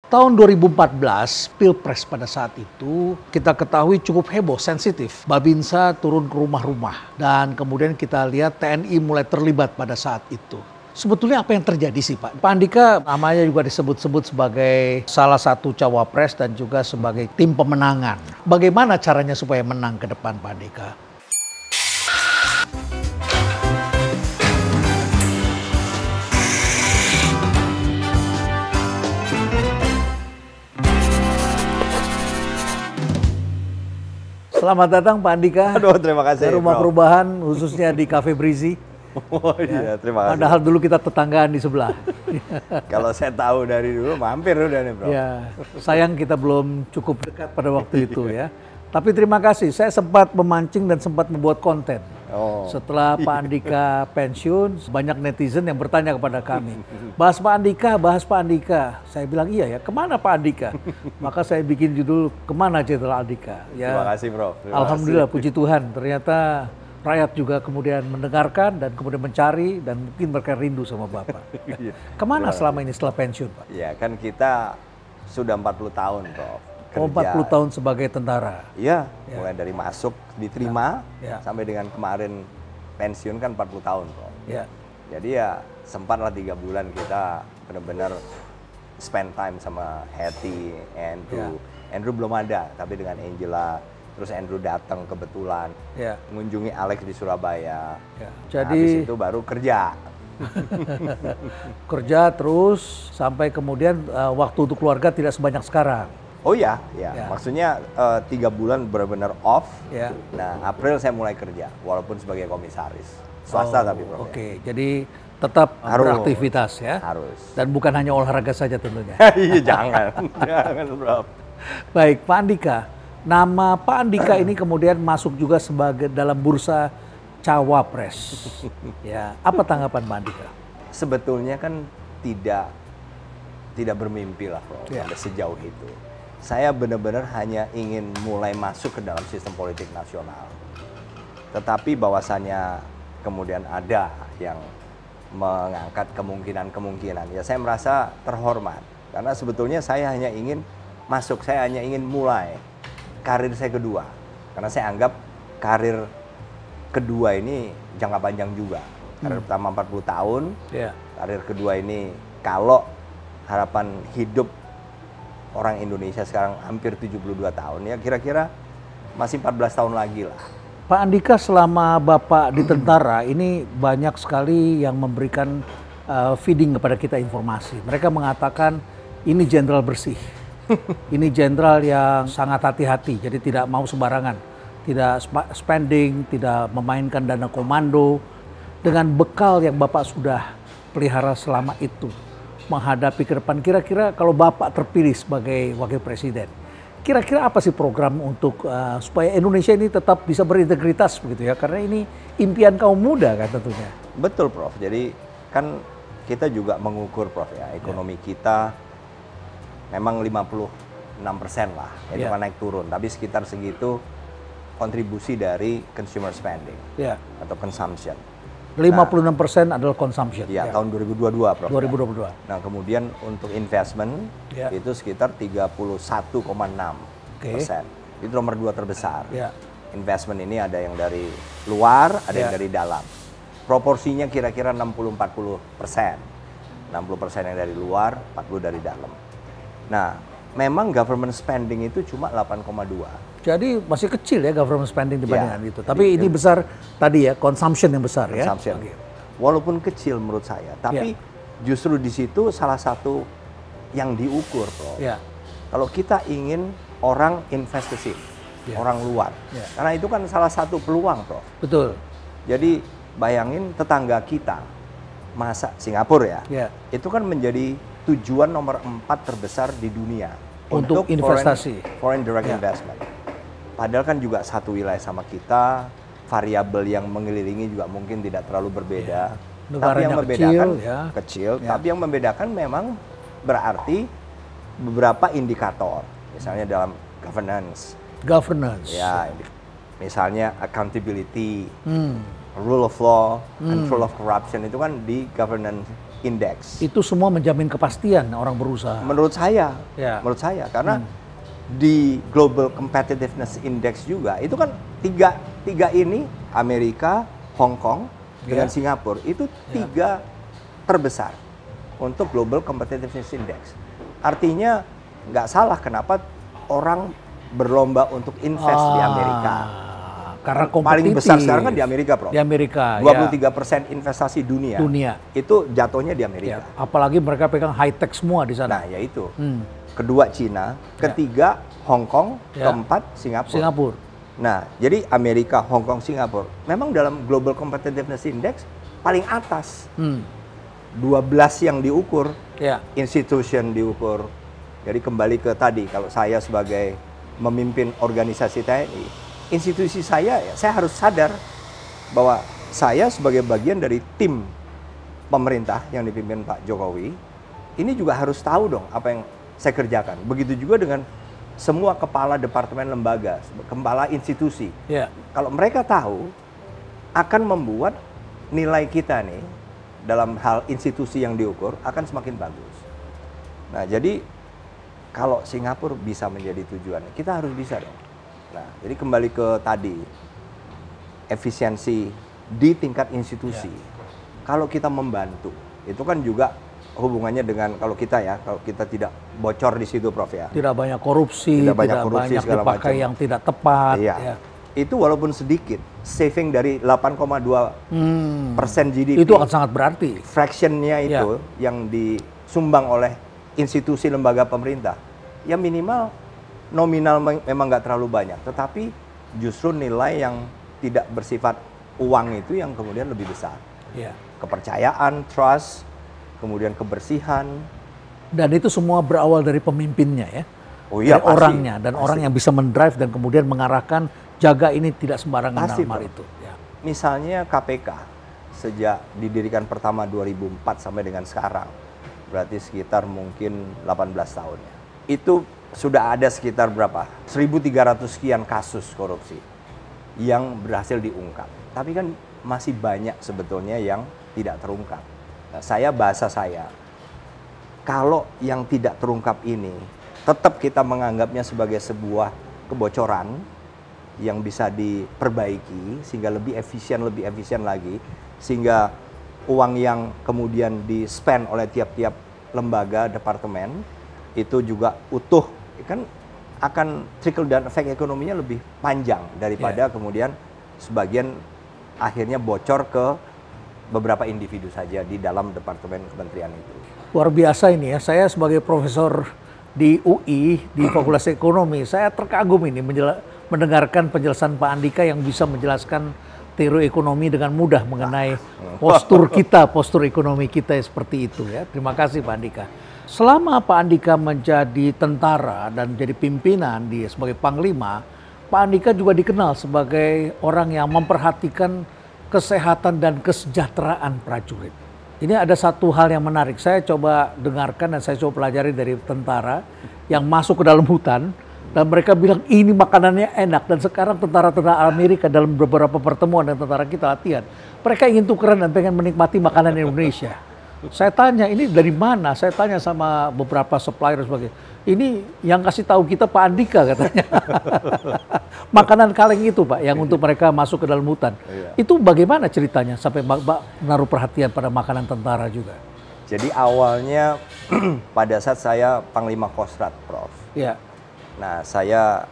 Tahun 2014, Pilpres pada saat itu kita ketahui cukup heboh, sensitif. Babinsa turun ke rumah-rumah dan kemudian kita lihat TNI mulai terlibat pada saat itu. Sebetulnya apa yang terjadi sih Pak? Pak Andika namanya juga disebut-sebut sebagai salah satu cawapres dan juga sebagai tim pemenangan. Bagaimana caranya supaya menang ke depan Pak Andika? Selamat datang Pak Andika. Aduh, terima kasih. Rumah Perubahan, khususnya di Cafe Breezy. Oh iya, terima kasih. Padahal dulu kita tetanggaan di sebelah. Kalau saya tahu dari dulu, mampir udah nih, Bro. Ya, sayang kita belum cukup dekat pada waktu itu ya. Tapi terima kasih, saya sempat memancing dan sempat membuat konten. Setelah Pak Andika pensiun, banyak netizen yang bertanya kepada kami. Bahas Pak Andika, bahas Pak Andika. Saya bilang iya ya, kemana Pak Andika? Maka saya bikin judul, Kemana Jenderal Andika? Ya, terima kasih Bro. Alhamdulillah, puji Tuhan. Ternyata rakyat juga kemudian mendengarkan dan kemudian mencari dan mungkin mereka rindu sama Bapak. Kemana selama ini setelah pensiun Pak? Ya kan kita sudah 40 tahun Prof. Oh, 40 tahun sebagai tentara. Iya, mulai dari masuk, diterima, sampai dengan kemarin pensiun kan 40 tahun Prof. Ya. Jadi ya sempatlah 3 bulan kita benar-benar spend time sama Hetty, Andrew. Andrew belum ada, tapi dengan Angela. Terus Andrew datang kebetulan, mengunjungi Alex di Surabaya. Jadi habis itu baru kerja. Kerja terus sampai kemudian waktu untuk keluarga tidak sebanyak sekarang. Oh ya. Maksudnya 3 bulan benar-benar off. Nah April saya mulai kerja, walaupun sebagai komisaris swasta tapi Bro. Oke, jadi tetap beraktivitas ya. Harus. Dan bukan hanya olahraga saja tentunya. Iya jangan Bro. Baik Pak Andika. Nama Pak Andika ini kemudian masuk juga sebagai dalam bursa cawapres. Ya, apa tanggapan Pak Andika? Sebetulnya kan tidak bermimpi lah, Bro, sampai sejauh itu. Saya benar-benar hanya ingin mulai masuk ke dalam sistem politik nasional. Tetapi bahwasannya kemudian ada yang mengangkat kemungkinan-kemungkinan. Ya saya merasa terhormat karena sebetulnya saya hanya ingin masuk, saya hanya ingin mulai karir saya kedua, karena saya anggap karir kedua ini jangka panjang juga. Karir pertama 40 tahun, karir kedua ini kalau harapan hidup orang Indonesia sekarang hampir 72 tahun, ya kira-kira masih 14 tahun lagi lah. Pak Andika selama Bapak di tentara ini banyak sekali yang memberikan feeding kepada kita informasi. Mereka mengatakan ini jenderal bersih. Ini jenderal yang sangat hati-hati, jadi tidak mau sembarangan, tidak spending, tidak memainkan dana komando. Dengan bekal yang Bapak sudah pelihara selama itu, menghadapi ke depan, kira-kira kalau Bapak terpilih sebagai wakil presiden, kira-kira apa sih program untuk supaya Indonesia ini tetap bisa berintegritas begitu ya? Karena ini impian kaum muda kan tentunya. Betul Prof, jadi kan kita juga mengukur Prof ya, ekonomi kita memang 56% lah, itu kan naik turun, tapi sekitar segitu kontribusi dari consumer spending atau consumption. 56% adalah consumption. Iya, tahun 2022 Prof. 2022. Nah kemudian untuk investment itu sekitar 31,6%. Itu nomor 2 terbesar. Investment ini ada yang dari luar, ada yang dari dalam. Proporsinya kira-kira 60-40%. 60% yang dari luar, 40% dari dalam. Nah, memang government spending itu cuma 8,2. Jadi masih kecil ya government spending dibandingkan itu. Tapi ini besar tadi ya, consumption yang besar ya. Walaupun kecil menurut saya, tapi justru di situ salah satu yang diukur, Bro. Kalau kita ingin orang invest ke sini, orang luar. Karena itu kan salah satu peluang, Bro. Betul. Jadi bayangin tetangga kita, masa Singapura ya, itu kan menjadi tujuan nomor 4 terbesar di dunia untuk investasi, foreign direct investment. Padahal kan juga satu wilayah sama kita, variabel yang mengelilingi juga mungkin tidak terlalu berbeda. Tapi yang membedakan kecil, tapi yang membedakan memang berarti beberapa indikator, misalnya dalam governance. Ya, misalnya accountability, rule of law, control of corruption itu kan di governance Index. Itu semua menjamin kepastian orang berusaha. Menurut saya, Ya. karena di Global Competitiveness Index juga itu kan tiga ini Amerika, Hong Kong dengan Singapura itu tiga terbesar untuk Global Competitiveness Index. Artinya nggak salah kenapa orang berlomba untuk invest di Amerika. Karena Paling besar sekarang kan di Amerika, Prof. Di Amerika, 23% investasi dunia. Itu jatuhnya di Amerika. Apalagi mereka pegang high tech semua di sana. Nah, yaitu. Kedua Cina, ketiga Hong Kong, keempat Singapura. Nah, jadi Amerika, Hong Kong, Singapura memang dalam Global Competitiveness Index paling atas. 12 yang diukur, institution diukur. Jadi kembali ke tadi, kalau saya sebagai memimpin organisasi TNI, institusi saya harus sadar bahwa saya sebagai bagian dari tim pemerintah yang dipimpin Pak Jokowi, ini juga harus tahu dong apa yang saya kerjakan. Begitu juga dengan semua kepala departemen lembaga, kepala institusi. Kalau mereka tahu, akan membuat nilai kita nih dalam hal institusi yang diukur akan semakin bagus. Nah, jadi kalau Singapura bisa menjadi tujuan, kita harus bisa dong. Nah, jadi kembali ke tadi, efisiensi di tingkat institusi. Kalau kita membantu, itu kan juga hubungannya dengan kalau kita tidak bocor di situ, Prof ya. Tidak banyak korupsi, tidak banyak dipakai yang tidak tepat. Itu walaupun sedikit, saving dari 8,2% GDP. Itu akan sangat berarti. Fractionnya itu yang disumbang oleh institusi lembaga pemerintah, ya minimal nominal memang nggak terlalu banyak, tetapi justru nilai yang tidak bersifat uang itu yang kemudian lebih besar. Kepercayaan, trust, kemudian kebersihan. Dan itu semua berawal dari pemimpinnya ya. Dari orangnya dan orang yang bisa mendrive dan kemudian mengarahkan jaga ini tidak sembarangan dalam hal itu. Misalnya KPK sejak didirikan pertama 2004 sampai dengan sekarang, berarti sekitar mungkin 18 tahun ya. Itu sudah ada sekitar berapa? 1.300 sekian kasus korupsi yang berhasil diungkap. Tapi kan masih banyak sebetulnya yang tidak terungkap. Nah, bahasa saya, kalau yang tidak terungkap ini tetap kita menganggapnya sebagai sebuah kebocoran yang bisa diperbaiki sehingga lebih efisien lagi, sehingga uang yang kemudian di-spend oleh tiap-tiap lembaga, departemen itu juga utuh, kan akan trickle down effect ekonominya lebih panjang daripada kemudian sebagian akhirnya bocor ke beberapa individu saja di dalam departemen kementerian itu. Luar biasa ini ya, saya sebagai profesor di UI, di Fakultas Ekonomi, saya terkagum ini mendengarkan penjelasan Pak Andika yang bisa menjelaskan teori ekonomi dengan mudah mengenai postur ekonomi kita seperti itu ya. Terima kasih Pak Andika. Selama Pak Andika menjadi tentara dan menjadi pimpinan sebagai panglima, Pak Andika juga dikenal sebagai orang yang memperhatikan kesehatan dan kesejahteraan prajurit. Ini ada satu hal yang menarik, saya coba dengarkan dan saya coba pelajari dari tentara yang masuk ke dalam hutan, dan mereka bilang ini makanannya enak, dan sekarang tentara-tentara Amerika dalam beberapa pertemuan dan tentara kita latihan, mereka ingin tukeran dan pengen menikmati makanan Indonesia. Saya tanya, ini dari mana? Saya tanya sama beberapa supplier sebagai, ini yang kasih tahu kita Pak Andika katanya. Makanan kaleng itu Pak, yang untuk mereka masuk ke dalam hutan. Itu bagaimana ceritanya sampai menaruh perhatian pada makanan tentara juga? Jadi awalnya pada saat saya Panglima Kostrat, Prof. Nah, saya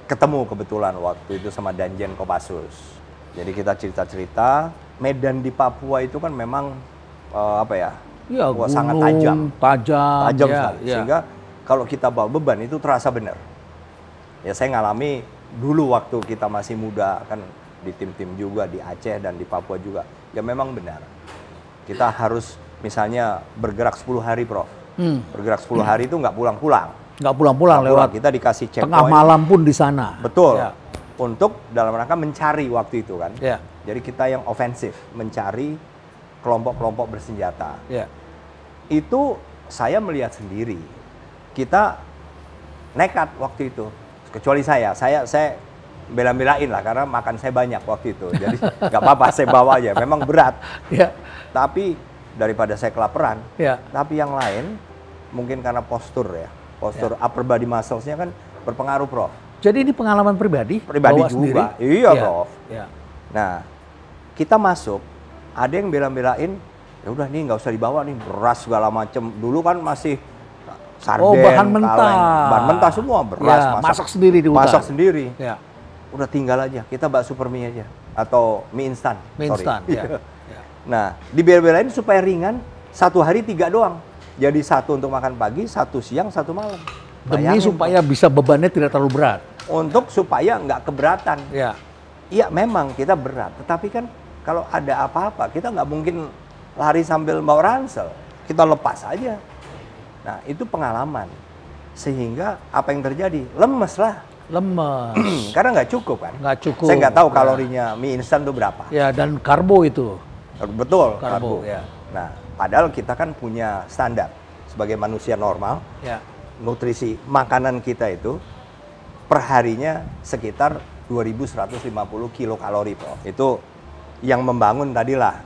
ketemu kebetulan waktu itu sama Danjen Kopassus. Jadi kita cerita-cerita, medan di Papua itu kan memang gunung, sangat tajam sekali. Sehingga kalau kita bawa beban itu terasa benar. Ya saya ngalami dulu waktu kita masih muda kan di tim-tim juga di Aceh dan di Papua juga. Ya memang benar. Kita harus misalnya bergerak 10 hari, Prof. Bergerak 10 hari itu nggak pulang-pulang. Nggak pulang-pulang lewat. Kita dikasih checkpoint. Tengah malam pun di sana. Betul. Untuk dalam rangka mencari waktu itu kan. Jadi kita yang ofensif, mencari kelompok-kelompok bersenjata. Itu saya melihat sendiri. Kita nekat waktu itu. Kecuali saya bela-belain lah karena makan saya banyak waktu itu. Jadi nggak apa-apa, saya bawa aja. Memang berat. Tapi daripada saya kelaparan. Ya. Tapi yang lain mungkin karena postur ya. Postur upper body muscles-nya kan berpengaruh, Prof. Jadi ini pengalaman pribadi? Pribadi bawa juga. Sendiri? Iya, Prof. Ya. Nah, kita masuk, ada yang bela-belain, ya udah nih nggak usah dibawa nih, beras segala macem. Dulu kan masih sarden, bahan mentah. kaleng, bahan mentah semua, beras, Ya, masak sendiri di hutan. Masak sendiri. Ya. Udah tinggal aja, kita bakso per mie aja. Atau mie instan. Mie instan, ya. Nah, dibela-belain supaya ringan, 1 hari 3 doang. Jadi 1 untuk makan pagi, 1 siang, 1 malam. Demi Bayangin, supaya bisa bebannya tidak terlalu berat. untuk supaya nggak keberatan. Ya. Iya memang kita berat, tetapi kan kalau ada apa-apa kita nggak mungkin lari sambil bawa ransel. Kita lepas aja. Nah itu pengalaman. Sehingga apa yang terjadi? Lemes lah. Lemes. Karena nggak cukup kan? Nggak cukup. Saya nggak tahu Ya. kalorinya mie instan itu berapa. Ya, dan karbo itu. Betul, Karbo, karbo. ya. Nah, padahal kita kan punya standar sebagai manusia normal. Ya. Nutrisi makanan kita itu per harinya sekitar 2.150 kilokalori, Prof. Itu yang membangun tadilah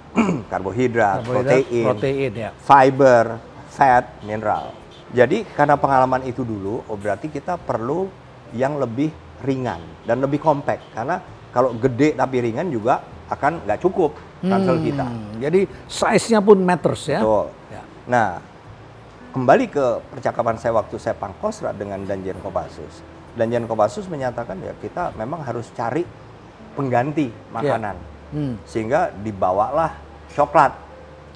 karbohidrat, protein ya. fiber, fat, mineral. Jadi karena pengalaman itu dulu, oh berarti kita perlu yang lebih ringan dan lebih compact. Karena kalau gede tapi ringan juga akan nggak cukup ransel kita. Jadi size-nya pun matters ya. Betul. Ya. Nah, kembali ke percakapan saya waktu saya Pangkostrat dengan Danjen Kopassus. Danjen Kopassus menyatakan ya kita memang harus cari pengganti makanan. Sehingga dibawalah coklat.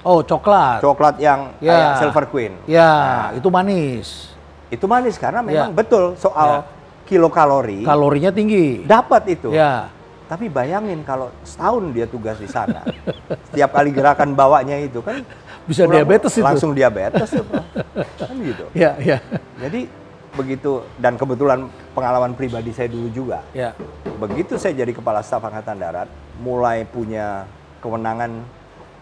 Oh, coklat. Coklat yang kayak Silver Queen. Ya, Nah, itu manis. itu manis karena memang Ya. betul soal kilokalori. Kalorinya tinggi. Dapat itu. Ya. Tapi bayangin kalau setahun dia tugas di sana. Setiap kali gerakan bawanya itu kan Bisa diabetes itu. langsung diabetes tuh, Bro. Kan gitu. Ya, ya. Jadi begitu, dan kebetulan pengalaman pribadi saya dulu juga. Ya. Begitu saya jadi kepala staf Angkatan Darat, mulai punya kewenangan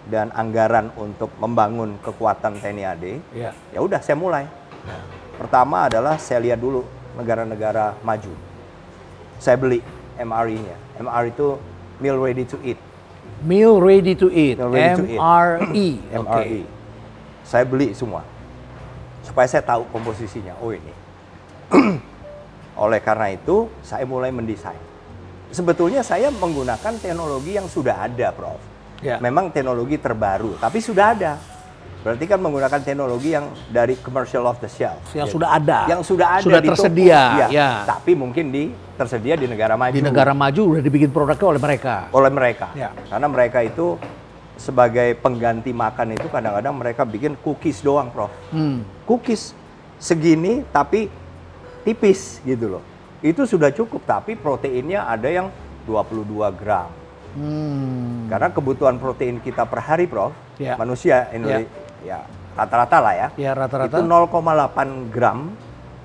dan anggaran untuk membangun kekuatan TNI AD. Ya. Ya udah saya mulai. Pertama adalah saya lihat dulu negara-negara maju. Saya beli MRE-nya. MRE itu meal ready to eat. Meal ready to eat. Meal ready to eat. MRE. MRE. Saya beli semua. Supaya saya tahu komposisinya. Oh ini. Oleh karena itu, saya mulai mendesain. Sebetulnya saya menggunakan teknologi yang sudah ada, Prof. Ya. Memang teknologi terbaru, tapi sudah ada. Berarti kan menggunakan teknologi yang dari commercial off the shelf. Yang sudah ada. Yang sudah ada Sudah di toko. tersedia. Ya. Ya. Tapi mungkin tersedia di negara maju. Di negara maju udah dibikin produknya oleh mereka. Oleh mereka. Ya. Karena mereka itu sebagai pengganti makan itu kadang-kadang mereka bikin cookies doang, Prof. Cookies segini tapi tipis gitu loh. Itu sudah cukup, tapi proteinnya ada yang 22 gram. Karena kebutuhan protein kita per hari, Prof, Ya. manusia Indonesia, ya rata-rata lah ya. Ya, rata-rata. Itu 0,8 gram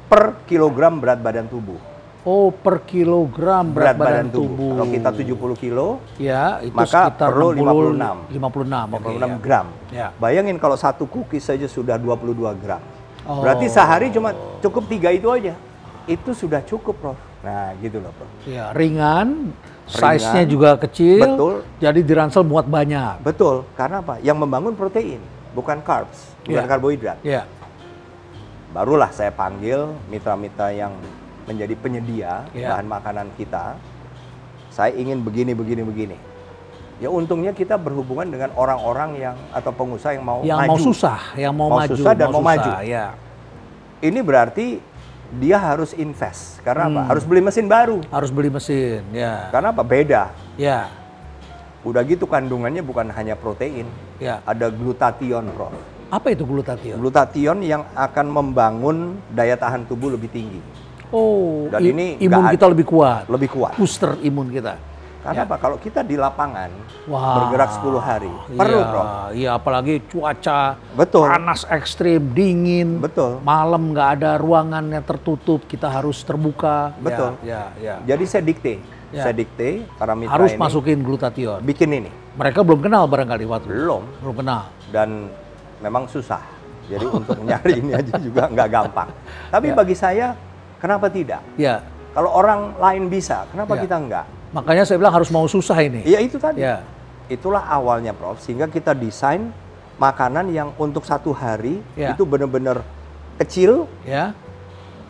per kilogram berat badan tubuh. Oh, per kilogram berat badan tubuh. Kalau kita 70 kilo, Ya, itu maka sekitar perlu 56. 56 oke, ya. gram. Ya. Bayangin kalau satu cookies saja sudah 22 gram. Oh. Berarti sehari cuma cukup 3 itu aja. Itu sudah cukup, Prof. Nah, gitu loh, Prof. Ya, ringan, size-nya juga kecil. Betul. Jadi di ransel muat banyak. Betul, karena apa? Yang membangun protein, bukan carbs, bukan Ya. karbohidrat. Ya. Barulah saya panggil mitra-mitra yang menjadi penyedia Ya. bahan makanan kita. Saya ingin begini, begini, begini. Ya untungnya kita berhubungan dengan orang-orang yang atau pengusaha yang mau Yang maju. mau susah, yang mau maju. susah dan mau maju. Ya. Ini berarti dia harus invest. Karena apa? Harus beli mesin baru. Harus beli mesin, ya. Karena apa? Beda. Ya. Udah gitu kandungannya bukan hanya protein. Ya. Ada glutathione, Prof. Apa itu glutathione? Glutathione yang akan membangun daya tahan tubuh lebih tinggi. Oh, Dan ini imun nggak kita lebih kuat. Lebih kuat. Booster imun kita. Karena apa? Kalau kita di lapangan Wah, bergerak 10 hari, perlu, iya, Prof. Iya, apalagi cuaca Betul. panas ekstrim, dingin. Betul. Malam nggak ada ruangan yang tertutup, kita harus terbuka. Betul. Ya, ya, ya. Jadi saya dikte. Ya. Saya dikte para mitra Harus ini masukin glutathione. bikin ini. Mereka belum kenal barangkali waktu. Belum. Belum kenal. Dan memang susah. Jadi untuk nyari ini aja juga nggak gampang. Tapi Ya. bagi saya, kenapa tidak? Ya. Kalau orang lain bisa, kenapa Ya. kita enggak? Makanya saya bilang harus mau susah ini. Iya itu tadi. Ya. Itulah awalnya, Prof. Sehingga kita desain makanan yang untuk satu hari Ya. itu benar-benar kecil, Ya.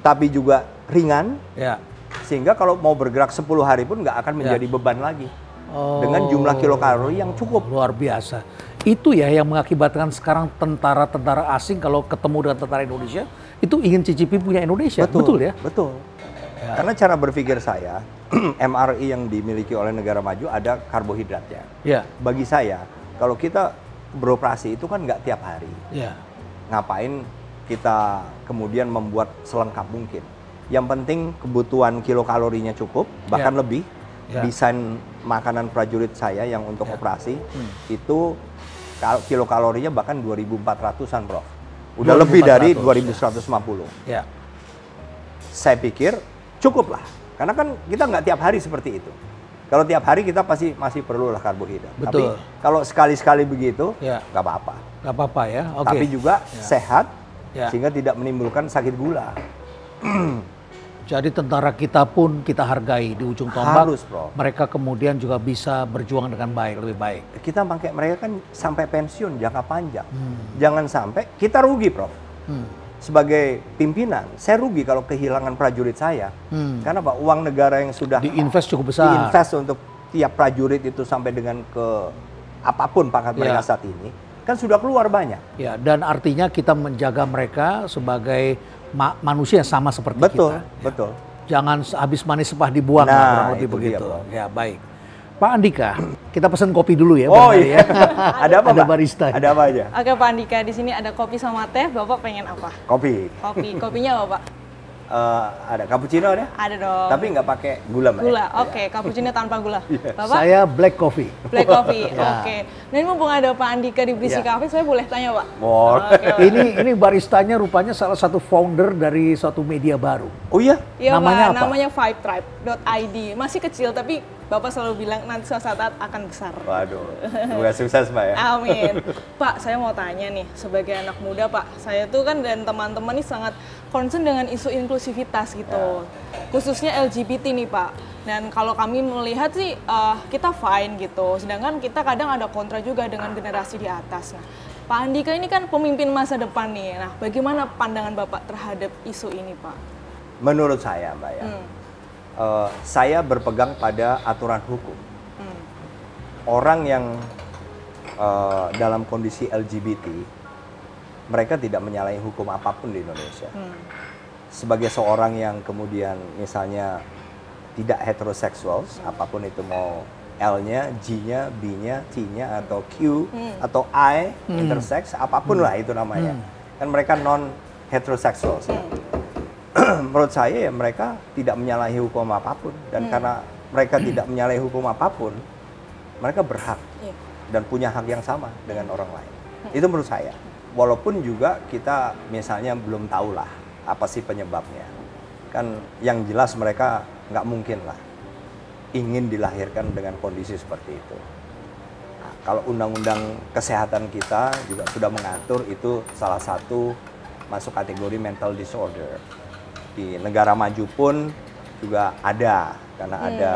tapi juga ringan, Ya. sehingga kalau mau bergerak 10 hari pun nggak akan menjadi beban lagi. Oh, Dengan jumlah kilokalori yang cukup. luar biasa. Itu ya yang mengakibatkan sekarang tentara-tentara asing kalau ketemu dengan tentara Indonesia itu ingin cicipi punya Indonesia. Betul ya? Betul. Karena cara berpikir saya, MRI yang dimiliki oleh negara maju ada karbohidratnya. Ya. Bagi saya, kalau kita beroperasi itu kan nggak tiap hari. Ya. Ngapain kita kemudian membuat selengkap mungkin. Yang penting kebutuhan kilokalorinya cukup, bahkan lebih. Ya. Desain makanan prajurit saya yang untuk operasi itu kilokalorinya bahkan 2.400-an, Prof. Udah 2.400, lebih dari 2.150. Ya. Saya pikir cukup lah, karena kan kita nggak tiap hari seperti itu. Kalau tiap hari kita pasti masih perlu lah karbohidrat. Betul. Tapi kalau sekali-sekali begitu, Ya. nggak apa-apa. Nggak apa-apa ya. Oke. Tapi juga sehat, Ya. sehingga tidak menimbulkan sakit gula. Jadi tentara kita pun kita hargai di ujung tombak. Harus, Prof. Mereka kemudian juga bisa berjuang dengan baik, lebih baik. Kita pakai mereka kan sampai pensiun jangka panjang. Jangan sampai kita rugi, Prof. Sebagai pimpinan, saya rugi kalau kehilangan prajurit saya. Karena Pak, uang negara yang sudah Diinvest cukup besar. diinvest untuk tiap prajurit itu sampai dengan ke apapun pangkat mereka saat ini, kan sudah keluar banyak. Ya, dan artinya kita menjaga mereka sebagai manusia yang sama seperti Betul, kita. betul. Jangan habis manis sepah dibuang, Nah, lah, kurang lebih itu dia, begitu. Bro. Ya, baik. Pak Andika, kita pesan kopi dulu ya. Oh barangkali iya. Ada apa, Ada Mbak? barista. Ada apa aja? Oke Pak Andika, di sini ada kopi sama teh. Bapak pengen apa? Kopi. Kopi. Kopinya apa Pak? Ada cappuccino ada? Ada dong. Tapi nggak pakai gula, Mbak. Gula. Oke, cappuccino tanpa gula. Bapak? Saya black coffee. Black coffee. Ya. Oke. Nah ini mumpung ada Pak Andika di Berisi Ya. Cafe, saya boleh tanya Pak? Boleh. Oke, Pak. Ini baristanya rupanya salah satu founder dari suatu media baru. Oh iya? Iya Namanya Pak, apa? namanya vibetribe.id. Masih kecil tapi Bapak selalu bilang nanti suatu saat akan besar. Waduh, semoga sukses, Mbak ya. Amin. Pak, saya mau tanya nih, sebagai anak muda Pak, saya tuh kan dan teman-teman nih sangat concern dengan isu inklusivitas gitu. Khususnya LGBT nih Pak. Dan kalau kami melihat sih kita fine gitu, sedangkan kita kadang ada kontra juga dengan generasi di atas. Nah, Pak Andika ini kan pemimpin masa depan nih. Nah, bagaimana pandangan Bapak terhadap isu ini Pak? Menurut saya, Mbak ya, saya berpegang pada aturan hukum. Orang yang dalam kondisi LGBT, mereka tidak menyalahi hukum apapun di Indonesia. Sebagai seorang yang kemudian misalnya tidak heteroseksual, apapun itu mau L-nya, G-nya, B-nya, T-nya, atau Q, atau I, intersex, apapun lah itu namanya. Kan mereka non heteroseksual. Menurut saya ya mereka tidak menyalahi hukum apapun, dan karena mereka tidak menyalahi hukum apapun, mereka berhak dan punya hak yang sama dengan orang lain. Itu menurut saya. Walaupun juga kita misalnya belum tahu lah apa sih penyebabnya. Kan yang jelas mereka nggak mungkin lah ingin dilahirkan dengan kondisi seperti itu. Nah, kalau undang-undang kesehatan kita juga sudah mengatur itu salah satu masuk kategori mental disorder. Di negara maju pun juga ada, karena ada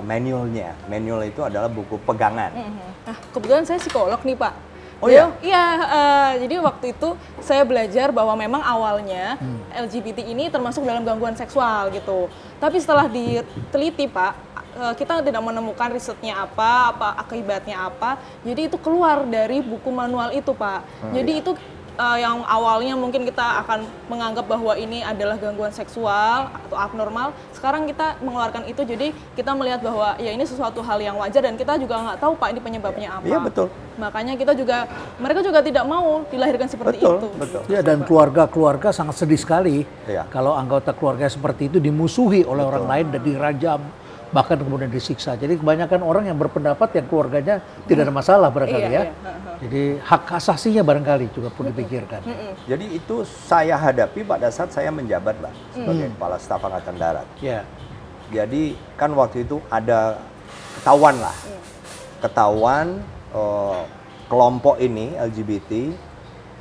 manualnya. Manual itu adalah buku pegangan. Nah, kebetulan saya psikolog nih Pak. Oh iya? Iya, jadi waktu itu saya belajar bahwa memang awalnya LGBT ini termasuk dalam gangguan seksual gitu. Tapi setelah diteliti Pak, kita tidak menemukan risetnya apa akibatnya apa. Jadi itu keluar dari buku manual itu Pak. Jadi itu yang awalnya mungkin kita akan menganggap bahwa ini adalah gangguan seksual atau abnormal, sekarang kita mengeluarkan itu, jadi kita melihat bahwa ya ini sesuatu hal yang wajar dan kita juga nggak tahu Pak ini penyebabnya apa. Iya betul. Makanya mereka juga tidak mau dilahirkan seperti Betul, itu. betul. Ya, dan keluarga-keluarga sangat sedih sekali kalau anggota keluarga seperti itu dimusuhi oleh orang lain dan dirajam, bahkan kemudian disiksa. Jadi kebanyakan orang yang berpendapat yang keluarganya tidak ada masalah barangkali ya. Jadi hak asasinya barangkali juga perlu dipikirkan. Jadi itu saya hadapi pada saat saya menjabat, Mbak, sebagai Kepala Staf Angkatan Darat. Ya. Jadi kan waktu itu ada ketahuan kelompok ini LGBT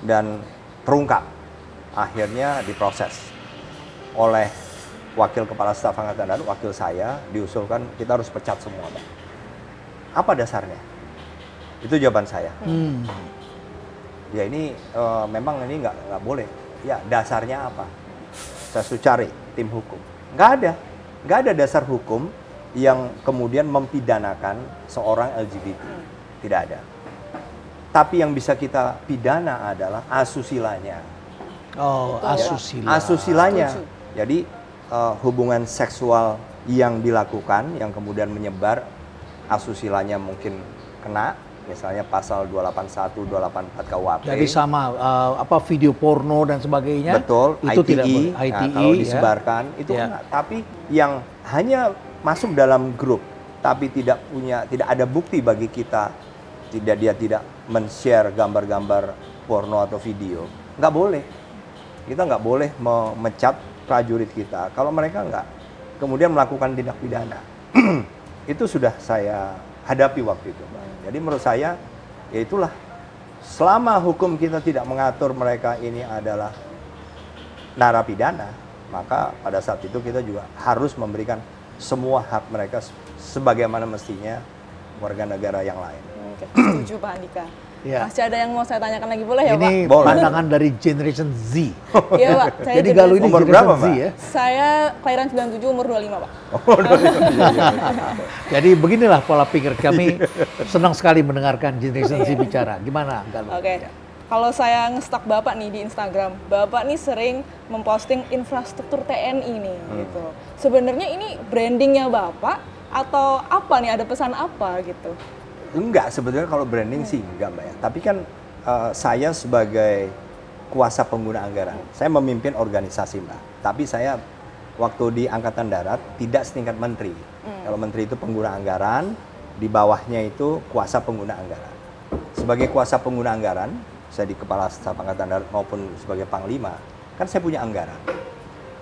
dan terungkap. Akhirnya diproses oleh Wakil Kepala Staf Angkatan Darat, wakil saya, diusulkan kita harus pecat semua, Pak. Apa dasarnya? Itu jawaban saya. ya ini memang ini nggak boleh. Ya dasarnya apa? Saya suruh cari tim hukum. Nggak ada dasar hukum yang kemudian mempidanakan seorang LGBT. Tidak ada. Tapi yang bisa kita pidana adalah asusilanya. Oh, asusila. Asusilanya. Jadi hubungan seksual yang dilakukan, yang kemudian menyebar, asusilanya mungkin kena, misalnya pasal 281, 284 KUHP. Jadi sama video porno dan sebagainya. Betul, itu ITI, tidak boleh. ITI kalau disebarkan itu ya. kena. Tapi yang hanya masuk dalam grup, tapi tidak ada bukti bagi kita, dia tidak men-share gambar-gambar porno atau video, nggak boleh. Kita nggak boleh memecat prajurit kita kalau mereka nggak kemudian melakukan tindak pidana. Itu sudah saya hadapi waktu itu, Mbak. Jadi menurut saya, ya itulah, selama hukum kita tidak mengatur mereka ini adalah narapidana, maka pada saat itu kita juga harus memberikan semua hak mereka sebagaimana mestinya warga negara yang lain. Oke, setuju Pak Andika. Ya. Masih ada yang mau saya tanyakan lagi, boleh ya Pak? Ini pandangan dari Generation Z. Iya Pak. Saya Jadi Galuh ini umur Generation berapa, Z Mbak? ya. Saya kelahiran 97, umur 25 Pak. Jadi beginilah pola pikir kami. Senang sekali mendengarkan Generation Z bicara. Gimana Galuh? Oke. Kalau saya nge-stalk Bapak nih di Instagram, Bapak nih sering memposting infrastruktur TNI nih gitu. Sebenarnya ini brandingnya Bapak atau apa nih, ada pesan apa gitu? Enggak, sebetulnya kalau branding sih enggak, Mbak ya. Tapi kan saya sebagai kuasa pengguna anggaran, saya memimpin organisasi, Mbak. Tapi saya waktu di Angkatan Darat tidak setingkat menteri. Kalau menteri itu pengguna anggaran, di bawahnya itu kuasa pengguna anggaran. Sebagai kuasa pengguna anggaran, saya di Kepala Staf Angkatan Darat maupun sebagai Panglima, kan saya punya anggaran.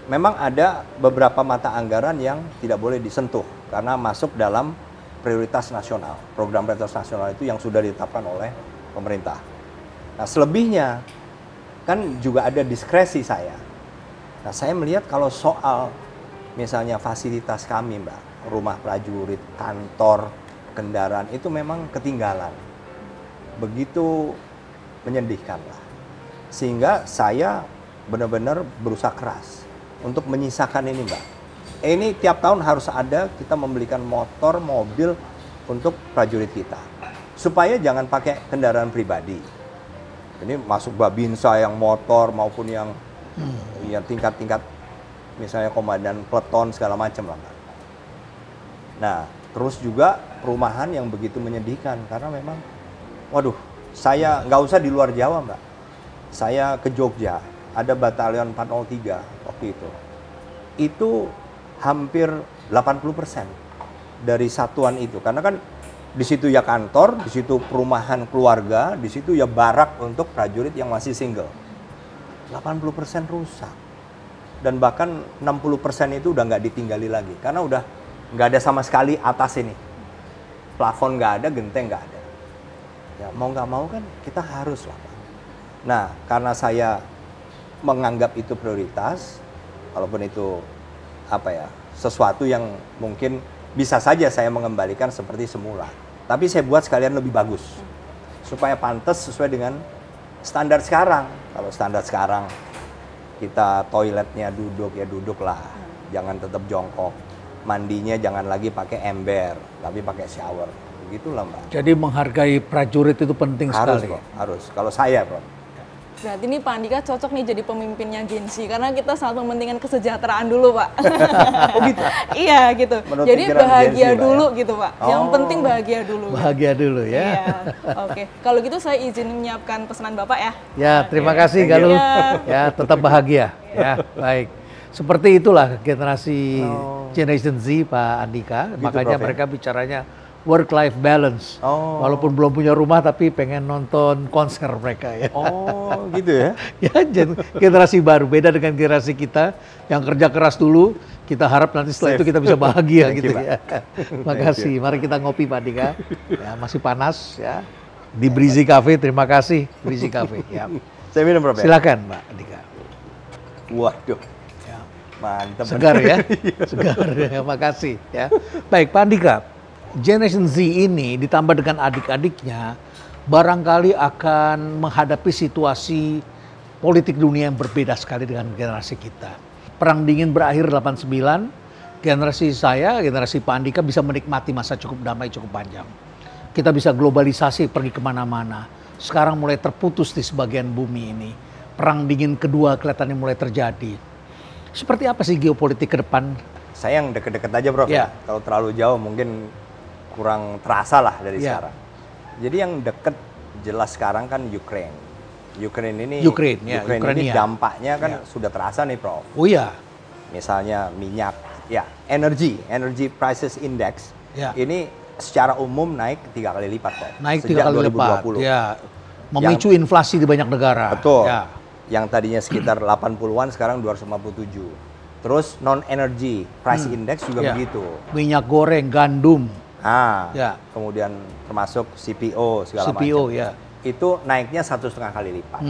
Memang ada beberapa mata anggaran yang tidak boleh disentuh karena masuk dalam prioritas nasional. Program prioritas nasional itu yang sudah ditetapkan oleh pemerintah. Nah, selebihnya kan juga ada diskresi saya. Nah, saya melihat kalau soal misalnya fasilitas kami, Mbak, rumah prajurit, kantor, kendaraan, itu memang ketinggalan. Begitu menyedihkan lah. Sehingga saya benar-benar berusaha keras untuk menyisakan ini, Mbak. Ini tiap tahun harus ada, kita membelikan motor, mobil untuk prajurit kita. Supaya jangan pakai kendaraan pribadi. Ini masuk Babinsa yang motor maupun yang tingkat-tingkat, misalnya komandan peleton segala macam lah, Mbak. Nah, terus juga perumahan yang begitu menyedihkan karena memang, waduh, saya nggak usah di luar Jawa, Mbak. Saya ke Jogja, ada batalion 403 waktu itu. Itu hampir 80% dari satuan itu. Karena kan di situ ya kantor, di situ perumahan keluarga, di situ ya barak untuk prajurit yang masih single. 80% rusak. Dan bahkan 60% itu udah nggak ditinggali lagi. Karena udah nggak ada sama sekali atas ini. Plafon nggak ada, genteng nggak ada. Ya mau nggak mau kan kita harus lah, Pak. Nah, karena saya menganggap itu prioritas, walaupun itu sesuatu yang mungkin bisa saja saya mengembalikan seperti semula. Tapi saya buat sekalian lebih bagus. Supaya pantas sesuai dengan standar sekarang. Kalau standar sekarang kita toiletnya duduk, ya duduk lah. Jangan tetap jongkok. Mandinya jangan lagi pakai ember, tapi pakai shower. Begitulah, Mbak. Jadi menghargai prajurit itu penting Harus, sekali. Bro. Harus. Kalau saya, Bro. Berarti nih Pak Andika cocok nih jadi pemimpinnya Gen Z karena kita sangat mementingkan kesejahteraan dulu, Pak. Oh gitu? Iya gitu. Menurut Jadi pikiran bahagia Gen Z, Pak, dulu ya? gitu, Pak. Yang Oh. penting bahagia dulu. Bahagia dulu ya. Iya. Oke. Kalau gitu saya izin menyiapkan pesanan Bapak ya. Ya, terima kasih Thank you. Galuh. Iya. Ya, tetap bahagia. Ya, baik. Seperti itulah generasi Generation Z, Pak Andika. Gitu, Makanya Prof, ya? mereka bicaranya work-life balance. Oh. Walaupun belum punya rumah, tapi pengen nonton konser mereka ya. Oh, gitu ya? Ya, generasi baru beda dengan generasi kita yang kerja keras dulu. Kita harap nanti setelah Safe. itu kita bisa bahagia Thank gitu you, Pak. ya. Makasih. Mari kita ngopi, Pak Andika. Ya, masih panas ya. Di Breezy Cafe, terima kasih Breezy Cafe. Ya. Saya minum, Prof. Ya? Silakan, Pak Andika. Waduh, Ya. mantap. Segar ya, segar ya, makasih ya. Baik Pak Andika, Generation Z ini ditambah dengan adik-adiknya barangkali akan menghadapi situasi politik dunia yang berbeda sekali dengan generasi kita. Perang dingin berakhir 89, generasi saya, generasi Pak Andika bisa menikmati masa cukup damai, cukup panjang. Kita bisa globalisasi, pergi kemana-mana. Sekarang mulai terputus di sebagian bumi ini. Perang dingin kedua kelihatannya mulai terjadi. Seperti apa sih geopolitik ke depan? Saya yang deket-deket aja, Prof. Ya. Kalau terlalu jauh mungkin kurang terasa lah dari sekarang. Jadi yang deket jelas sekarang kan Ukraine. Ukraine ini dampaknya kan sudah terasa nih, Prof. Oh iya. Misalnya minyak, ya energy prices index ini secara umum naik 3 kali lipat, Prof. Naik 3 sejak kali 2020. lipat. Ya. Memicu inflasi di banyak negara. Betul. Ya. Yang tadinya sekitar 80-an sekarang 257. Terus non-energy price index juga begitu. Minyak goreng, gandum. Kemudian termasuk CPO segala macam. CPO, ya. Itu naiknya 1,5 kali lipat.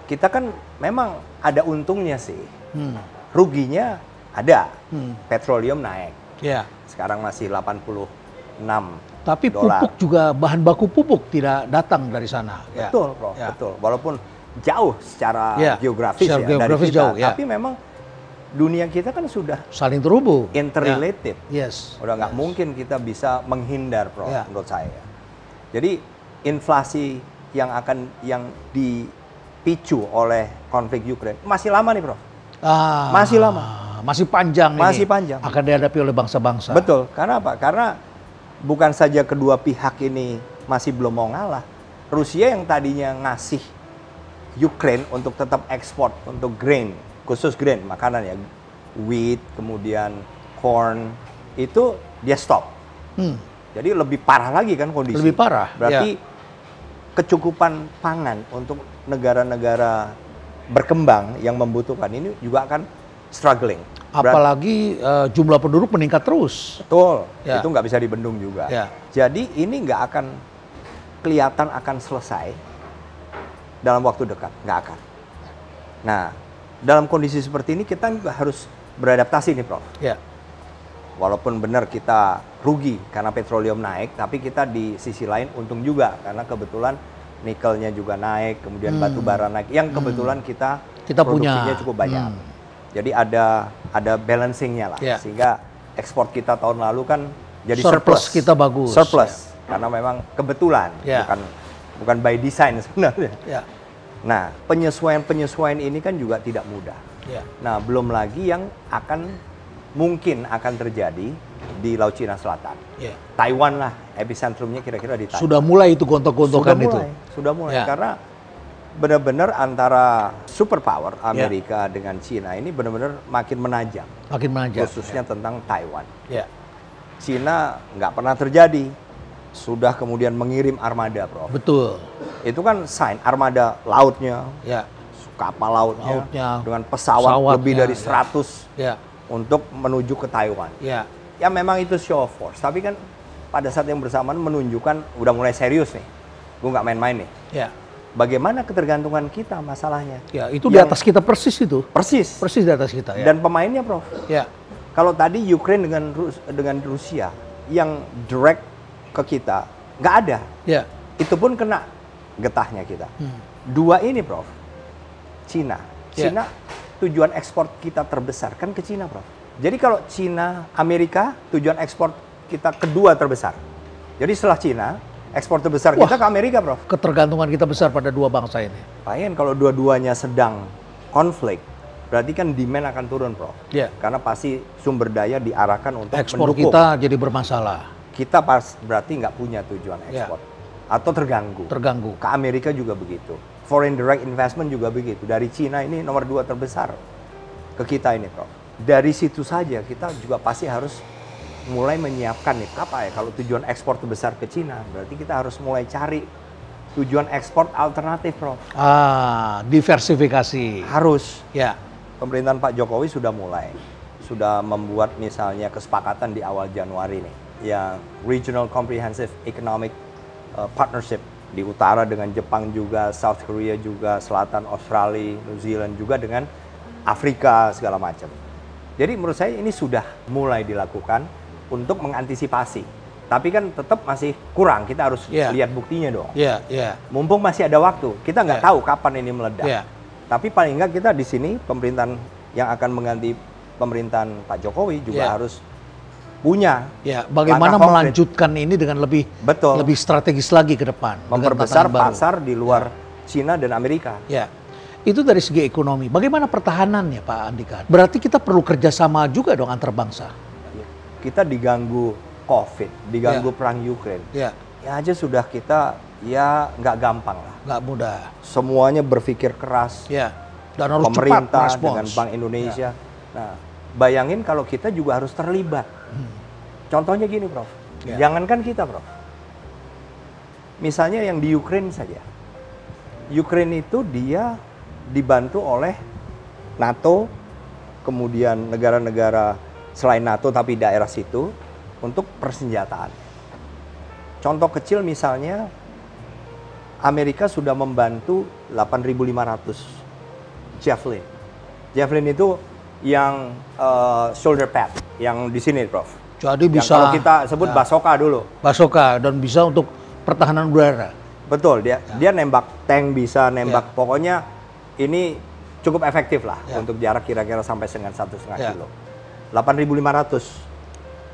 Kita kan memang ada untungnya sih. Ruginya ada. Petroleum naik. Ya. Sekarang masih 86. Tapi pupuk juga, bahan baku pupuk tidak datang dari sana. Betul, Prof. Betul. Walaupun jauh secara geografis secara dari kita, jauh, tapi memang dunia kita kan sudah saling terhubung, interrelated. Yes. Udah nggak mungkin kita bisa menghindar, Prof. Menurut saya. Jadi inflasi yang dipicu oleh konflik Ukraine masih lama nih, Prof. Masih lama. Masih panjang. Masih panjang. Akan dihadapi oleh bangsa-bangsa. Betul. Karena apa? Karena bukan saja kedua pihak ini masih belum mau ngalah. Rusia yang tadinya ngasih Ukraine untuk tetap ekspor untuk grain, khusus grain, makanan ya, wheat, kemudian corn, itu dia stop. Jadi lebih parah lagi kan kondisi. Lebih parah. Berarti kecukupan pangan untuk negara-negara berkembang yang membutuhkan ini juga akan struggling. Apalagi jumlah penduduk meningkat terus. Betul, itu nggak bisa dibendung juga. Jadi ini nggak akan kelihatan akan selesai dalam waktu dekat, nggak akan. Nah, dalam kondisi seperti ini kita juga harus beradaptasi nih, Prof. Walaupun benar kita rugi karena petroleum naik, tapi kita di sisi lain untung juga karena kebetulan nikelnya juga naik, kemudian batu bara naik, yang kebetulan kita produksinya cukup banyak. Jadi ada balancingnya lah, sehingga ekspor kita tahun lalu kan jadi surplus. Kita bagus. Surplus, karena memang kebetulan, bukan by design sebenarnya. Nah, penyesuaian ini kan juga tidak mudah. Nah, belum lagi yang mungkin akan terjadi di Laut Cina Selatan. Taiwan lah, epicentrumnya kira-kira di Taiwan. Sudah mulai itu gontok-gontokan itu. Sudah mulai, karena benar-benar antara superpower Amerika dengan Cina ini benar-benar makin menajam. Makin menajam. Khususnya tentang Taiwan. Cina nggak pernah terjadi. Sudah kemudian mengirim armada, Prof. Betul. Itu kan sign armada lautnya, kapal lautnya dengan pesawat lebih dari 100 untuk menuju ke Taiwan. Ya memang itu show of force, tapi kan pada saat yang bersamaan menunjukkan udah mulai serius nih. Gue nggak main-main nih. Bagaimana ketergantungan kita masalahnya? Itu di atas kita persis itu. Persis di atas kita. Dan pemainnya, Prof. Kalau tadi Ukraine dengan Rusia yang direct ke kita nggak ada, itu pun kena getahnya kita. Dua ini, Prof, Cina tujuan ekspor kita terbesar kan ke Cina, Prof. Jadi kalau Cina, Amerika tujuan ekspor kita kedua terbesar. Jadi setelah Cina, ekspor terbesar kita ke Amerika, Prof. Ketergantungan kita besar pada dua bangsa ini. Bayangin kalau dua-duanya sedang konflik, berarti kan demand akan turun, Prof. Karena pasti sumber daya diarahkan untuk ekspor mendukung. kita jadi bermasalah. Kita berarti nggak punya tujuan ekspor atau terganggu. Ke Amerika juga begitu. Foreign direct investment juga begitu. Dari Cina ini nomor 2 terbesar ke kita ini, Prof. Dari situ saja kita juga pasti harus mulai menyiapkan nih, apa ya, kalau tujuan ekspor terbesar ke Cina, berarti kita harus mulai cari tujuan ekspor alternatif, Prof. Diversifikasi. Harus. Pemerintahan Pak Jokowi sudah membuat misalnya kesepakatan di awal Januari nih, yang Regional Comprehensive Economic Partnership di utara dengan Jepang juga, South Korea juga, selatan Australia, New Zealand juga dengan Afrika segala macam. Jadi menurut saya ini sudah mulai dilakukan untuk mengantisipasi Tapi kan tetap masih kurang, kita harus Yeah. lihat buktinya dong. Ya, ya. Mumpung masih ada waktu, kita nggak Yeah. tahu kapan ini meledak. Ya. Tapi paling nggak kita di sini, pemerintahan yang akan mengganti pemerintahan Pak Jokowi juga Yeah. harus punya Ya, bagaimana langkah konkret. melanjutkan ini dengan lebih Betul. lebih strategis lagi ke depan. dengan Memperbesar tantangan baru. pasar di luar Cina dan Amerika. Ya, itu dari segi ekonomi. Bagaimana pertahanannya Pak Andika? Berarti kita perlu kerjasama juga dong antar bangsa. Kita diganggu COVID, diganggu Ya. perang Ukraine. Ya, Ya aja sudah kita ya nggak gampang lah. nggak mudah. Semuanya berpikir keras. Ya, dan harus cepat Pemerintah merespons. dengan Bank Indonesia. Nah, bayangin kalau kita juga harus terlibat. Contohnya gini, Prof. Ya. Jangankan kita, Prof. Misalnya yang di Ukraine saja. Ukraine itu dia dibantu oleh NATO, kemudian negara-negara selain NATO tapi daerah situ untuk persenjataan. Contoh kecil misalnya Amerika sudah membantu 8.500 Javelin. Javelin itu yang shoulder pad, yang di sini, Prof. Jadi Yang bisa kalau kita sebut ya, basoka dulu. basoka dan bisa untuk pertahanan udara. Betul, dia nembak tank bisa, nembak pokoknya ini cukup efektif lah Ya. untuk jarak kira-kira sampai dengan 1,5 Ya. kilo. 8.500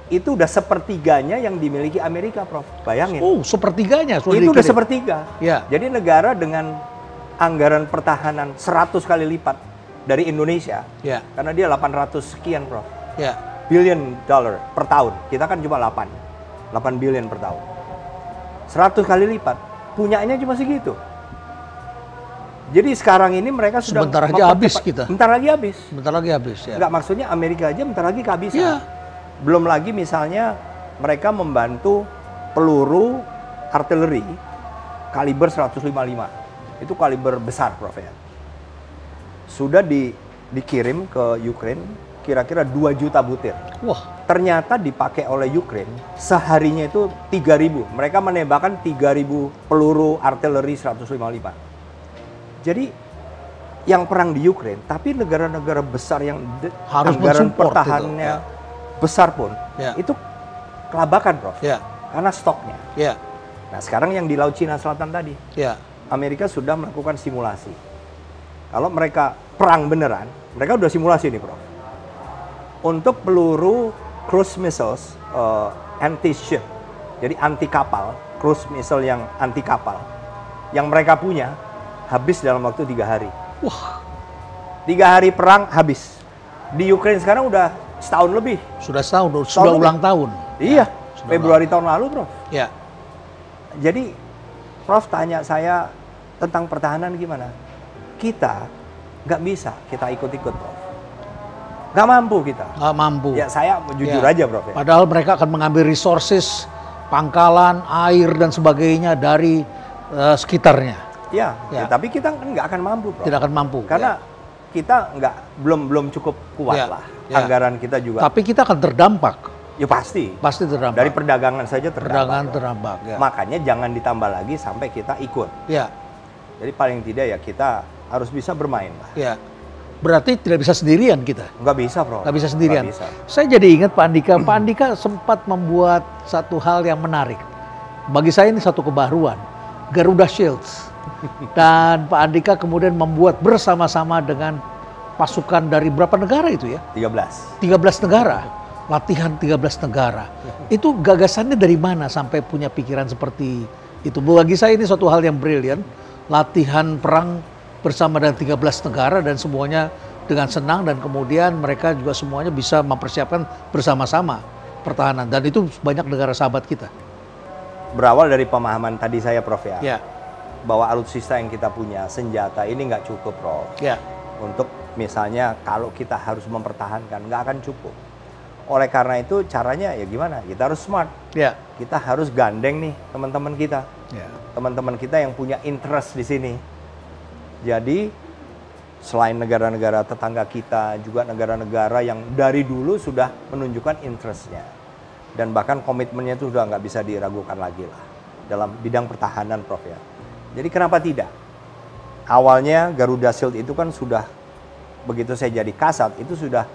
itu udah sepertiganya yang dimiliki Amerika, Prof. Bayangin. Oh, sepertiganya sudah Itu udah dikirim. sepertiga. Ya. Jadi negara dengan anggaran pertahanan 100 kali lipat dari Indonesia, Ya, karena dia 800 sekian, Prof. ya, Billion dollar per tahun. Kita kan cuma 8 billion per tahun. 100 kali lipat. Punyanya cuma segitu. Jadi sekarang ini mereka sudah Sebentar aja mempercepat- habis kita. Bentar lagi habis. bentar lagi habis ya. Enggak, maksudnya Amerika aja bentar lagi kehabisan. Iya. Belum lagi misalnya mereka membantu peluru artileri kaliber 155. Itu kaliber besar, Prof, ya. Sudah dikirim ke Ukraine kira-kira 2 juta butir. Wah, Ternyata dipakai oleh Ukraine seharinya itu 3.000. Mereka menembakkan 3.000 peluru artileri 155. Jadi yang perang di Ukraine, tapi negara-negara besar yang Harus anggaran mensupport pertahanannya itu, besar pun, Ya. itu kelabakan, Prof. ya, Karena stoknya. ya, Nah, sekarang yang di Laut Cina Selatan tadi, ya, Amerika sudah melakukan simulasi. Kalau mereka perang beneran, mereka udah simulasi nih, Prof. Untuk peluru cruise missiles anti-ship, jadi anti kapal, cruise missile yang anti kapal, yang mereka punya habis dalam waktu 3 hari. wah, 3 hari perang habis. Di Ukraine sekarang udah setahun lebih. sudah setahun, sudah lebih. ulang tahun. Iya, sudah Februari tahun lalu, Prof. Ya, Jadi, Prof tanya saya tentang pertahanan gimana? Kita nggak bisa kita ikut-ikut, Prof. Nggak mampu kita. nggak mampu. Ya, saya jujur Ya. aja, Prof. Ya. Padahal mereka akan mengambil resources, pangkalan, air dan sebagainya dari sekitarnya. Ya, Ya. tapi kita kan nggak akan mampu, Prof. Tidak akan mampu. Karena kita belum cukup kuat Ya. lah. Ya. Anggaran kita juga. Tapi kita akan terdampak. Ya pasti. Pasti terdampak. Dari perdagangan saja perdagangan terdampak. Prof. terdampak. Ya. Makanya jangan ditambah lagi sampai kita ikut. Ya, Jadi paling tidak ya kita harus bisa bermain lah. ya. Berarti tidak bisa sendirian kita. Nggak bisa, Prof. Nggak bisa sendirian. Nggak bisa. Saya jadi ingat Pak Andika. Pak Andika sempat membuat satu hal yang menarik. Bagi saya ini satu kebaruan. Garuda Shields. Dan Pak Andika kemudian membuat bersama-sama dengan pasukan dari berapa negara itu ya? 13. 13 negara. Latihan 13 negara. Itu gagasannya dari mana sampai punya pikiran seperti itu? Bagi saya ini suatu hal yang brilian. Latihan perang bersama dengan 13 negara dan semuanya dengan senang dan kemudian mereka juga semuanya bisa mempersiapkan bersama-sama pertahanan. Dan itu banyak negara sahabat kita. Berawal dari pemahaman tadi saya, Prof, ya. Ya, Bahwa alutsista yang kita punya, senjata ini nggak cukup, Prof. ya, Untuk misalnya kalau kita harus mempertahankan, nggak akan cukup. Oleh karena itu caranya ya gimana? Kita harus smart. ya, Kita harus gandeng nih teman-teman kita. ya. Teman-teman kita yang punya interest di sini. Jadi selain negara-negara tetangga kita, juga negara-negara yang dari dulu sudah menunjukkan interestnya. Dan bahkan komitmennya itu sudah nggak bisa diragukan lagi lah. Dalam bidang pertahanan, Prof, ya. Jadi kenapa tidak? Awalnya Garuda Shield itu kan sudah, begitu saya jadi Kasat, itu sudah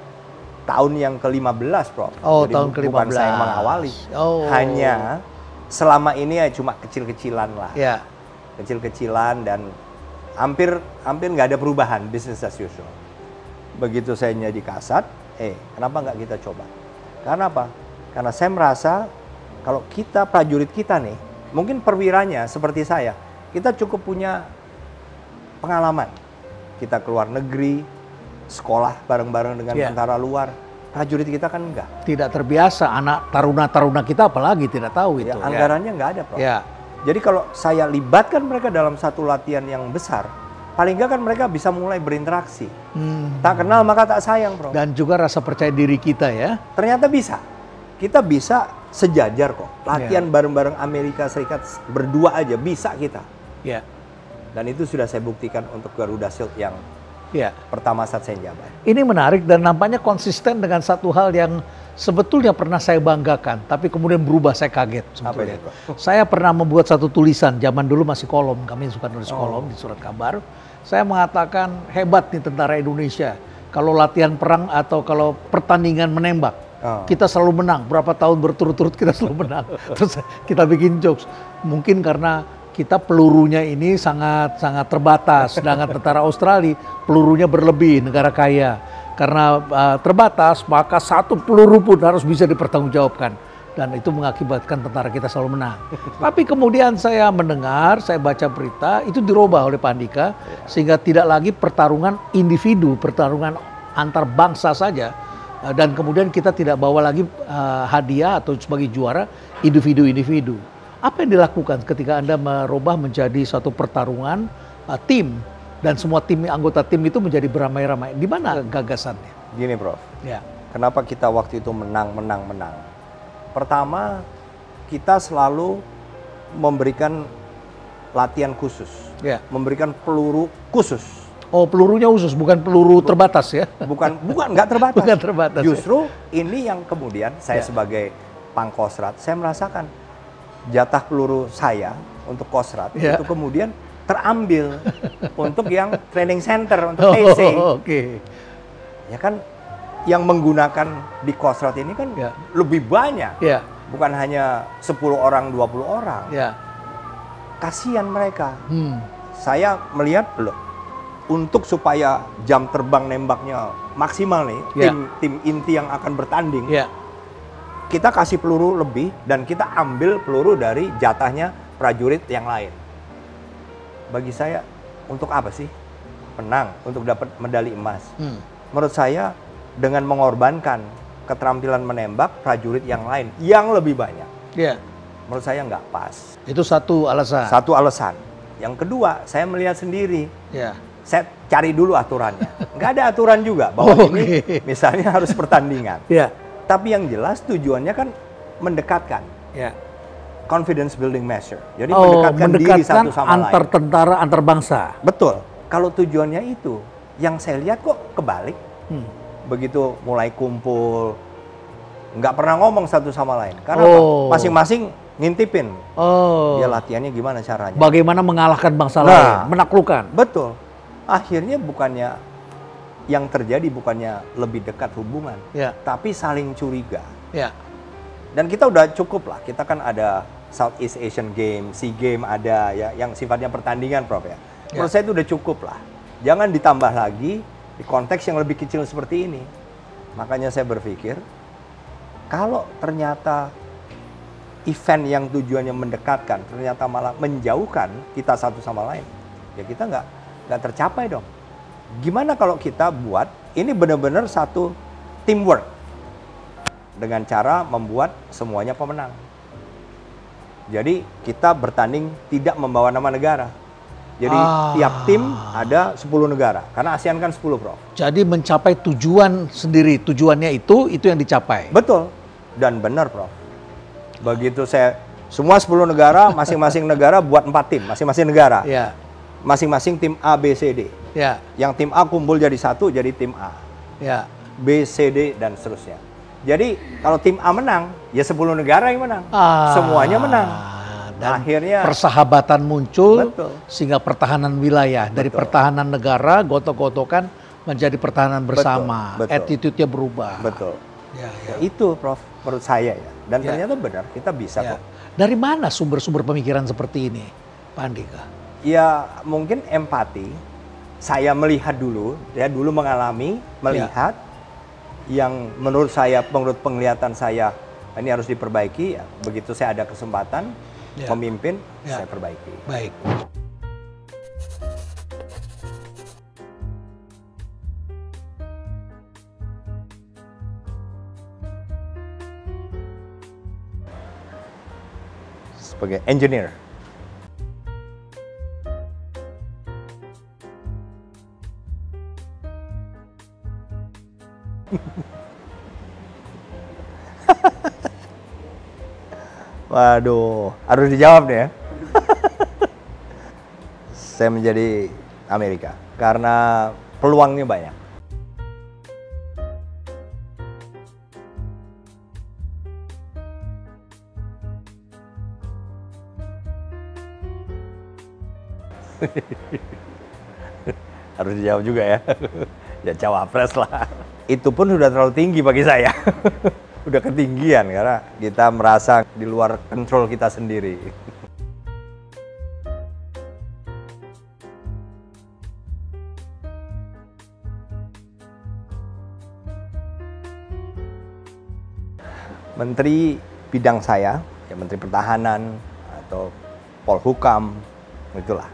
tahun yang ke-15, Prof. Oh, Jadi tahun ke-15. bukan saya yang mengawali. Oh. Hanya selama ini ya cuma kecil-kecilan lah. Ya. Kecil-kecilan dan hampir nggak ada perubahan, business as usual. Begitu saya jadi kasat, kenapa nggak kita coba? Karena apa? Karena saya merasa kalau kita, prajurit kita nih, mungkin perwiranya seperti saya, kita cukup punya pengalaman. Kita keluar negeri, sekolah bareng-bareng dengan tentara luar. Prajurit kita kan enggak. Tidak terbiasa, anak taruna-taruna kita apalagi tidak tahu itu. Ya, anggarannya nggak ada, Prof. Ya. Jadi kalau saya libatkan mereka dalam satu latihan yang besar, paling nggak kan mereka bisa mulai berinteraksi. Tak kenal maka tak sayang, Prof. Dan juga rasa percaya diri kita ya. Ternyata bisa. Kita bisa sejajar kok. Latihan bareng-bareng Amerika Serikat berdua aja bisa kita. Ya. Dan itu sudah saya buktikan untuk Garuda Shield yang pertama saat saya jabat. Ini menarik dan nampaknya konsisten dengan satu hal yang sebetulnya pernah saya banggakan, tapi kemudian berubah, saya kaget sebetulnya. Saya pernah membuat satu tulisan, zaman dulu masih kolom, kami suka nulis kolom di surat kabar. Saya mengatakan hebat nih tentara Indonesia. Kalau latihan perang atau kalau pertandingan menembak, kita selalu menang. Berapa tahun berturut-turut kita selalu menang. Terus kita bikin jokes. Mungkin karena kita pelurunya ini sangat terbatas. Sedangkan tentara Australia pelurunya berlebih, negara kaya. Karena terbatas, maka satu peluru pun harus bisa dipertanggungjawabkan. Dan itu mengakibatkan tentara kita selalu menang. Tapi kemudian saya mendengar, saya baca berita, itu dirubah oleh Pak Andika. Sehingga tidak lagi pertarungan individu, pertarungan antar bangsa saja. Dan kemudian kita tidak bawa lagi hadiah atau sebagai juara individu-individu. Apa yang dilakukan ketika Anda merubah menjadi satu pertarungan tim dan semua tim, anggota tim itu menjadi beramai-ramai? Di mana gagasannya? Gini, Prof. Ya. Kenapa kita waktu itu menang? Pertama, kita selalu memberikan latihan khusus, memberikan peluru khusus. Oh, pelurunya khusus, bukan peluru terbatas ya? Bukan, nggak terbatas. Bukan terbatas. Justru ini yang kemudian saya sebagai Pangkostrat, saya merasakan jatah peluru saya untuk Kostrat itu kemudian terambil untuk yang training center, untuk TC. Ya kan, yang menggunakan di Kostrat ini kan lebih banyak. Bukan hanya 10 orang, 20 orang. Kasihan mereka. Saya melihat loh, untuk supaya jam terbang nembaknya maksimal nih, tim inti yang akan bertanding, kita kasih peluru lebih dan kita ambil peluru dari jatahnya prajurit yang lain. Bagi saya, untuk apa sih? Menang, untuk dapat medali emas. Menurut saya, dengan mengorbankan keterampilan menembak prajurit yang lain yang lebih banyak, menurut saya nggak pas. Itu satu alasan. Satu alasan. Yang kedua, saya melihat sendiri. Saya cari dulu aturannya. Nggak ada aturan juga bahwa ini misalnya harus pertandingan. Tapi yang jelas tujuannya kan mendekatkan. Confidence building measure. Jadi mendekatkan diri satu sama antar lain. tentara, antar bangsa. Betul. Kalau tujuannya itu, yang saya lihat kok kebalik. Begitu mulai kumpul, nggak pernah ngomong satu sama lain. Karena masing-masing ngintipin. Dia latihannya gimana caranya. Bagaimana mengalahkan bangsa lain, menaklukkan. Betul. Akhirnya yang terjadi bukannya lebih dekat hubungan, tapi saling curiga. Dan kita udah cukup lah, kita kan ada Southeast Asian Games, SEA Games ada ya, yang sifatnya pertandingan, Prof ya. Menurut saya itu udah cukup lah. Jangan ditambah lagi di konteks yang lebih kecil seperti ini. Makanya saya berpikir, kalau ternyata event yang tujuannya mendekatkan, ternyata malah menjauhkan kita satu sama lain, ya kita nggak tercapai dong. Gimana kalau kita buat ini benar-benar satu teamwork dengan cara membuat semuanya pemenang. Jadi kita bertanding tidak membawa nama negara. Jadi tiap tim ada 10 negara. Karena ASEAN kan 10, Prof. Jadi mencapai tujuan sendiri. Tujuannya itu yang dicapai. Betul. Dan benar, Prof. Begitu semua 10 negara, masing-masing negara buat 4 tim. Masing-masing negara. Masing-masing tim A, B, C, D. Yang tim A kumpul jadi satu, jadi tim A. B, C, D, dan seterusnya. Jadi kalau tim A menang, ya 10 negara yang menang. Semuanya menang. Dan akhirnya persahabatan muncul, sehingga pertahanan wilayah. Dari pertahanan negara, gotok-gotokan, menjadi pertahanan bersama, betul. attitude-nya berubah. Betul. Ya, Ya, itu Prof, menurut saya ya. Dan ternyata benar, kita bisa ya. kok. Dari mana sumber-sumber pemikiran seperti ini, Pak Andika? Ya mungkin empati. Saya melihat dulu, ya dulu mengalami, melihat yang menurut saya, menurut penglihatan saya ini harus diperbaiki. Ya, begitu saya ada kesempatan memimpin, saya perbaiki. Baik. Sebagai engineer. Waduh, harus dijawab nih ya. Saya menjadi Amerika karena peluangnya banyak. Harus dijawab juga ya. Ya cawapres lah. Itu pun sudah terlalu tinggi bagi saya. Udah ketinggian karena kita merasa di luar kontrol kita sendiri. Menteri bidang saya, ya Menteri Pertahanan atau Polhukam, itulah.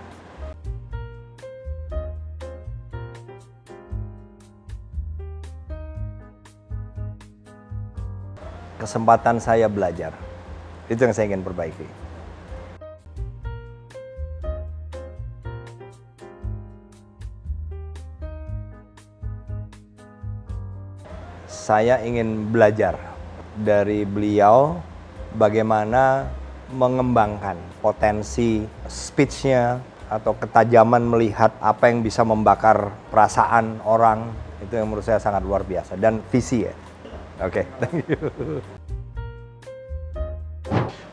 Kesempatan saya belajar, itu yang saya ingin perbaiki. Saya ingin belajar dari beliau bagaimana mengembangkan potensi speech-nya atau ketajaman melihat apa yang bisa membakar perasaan orang, itu yang menurut saya sangat luar biasa, dan visi ya. Oke, thank you.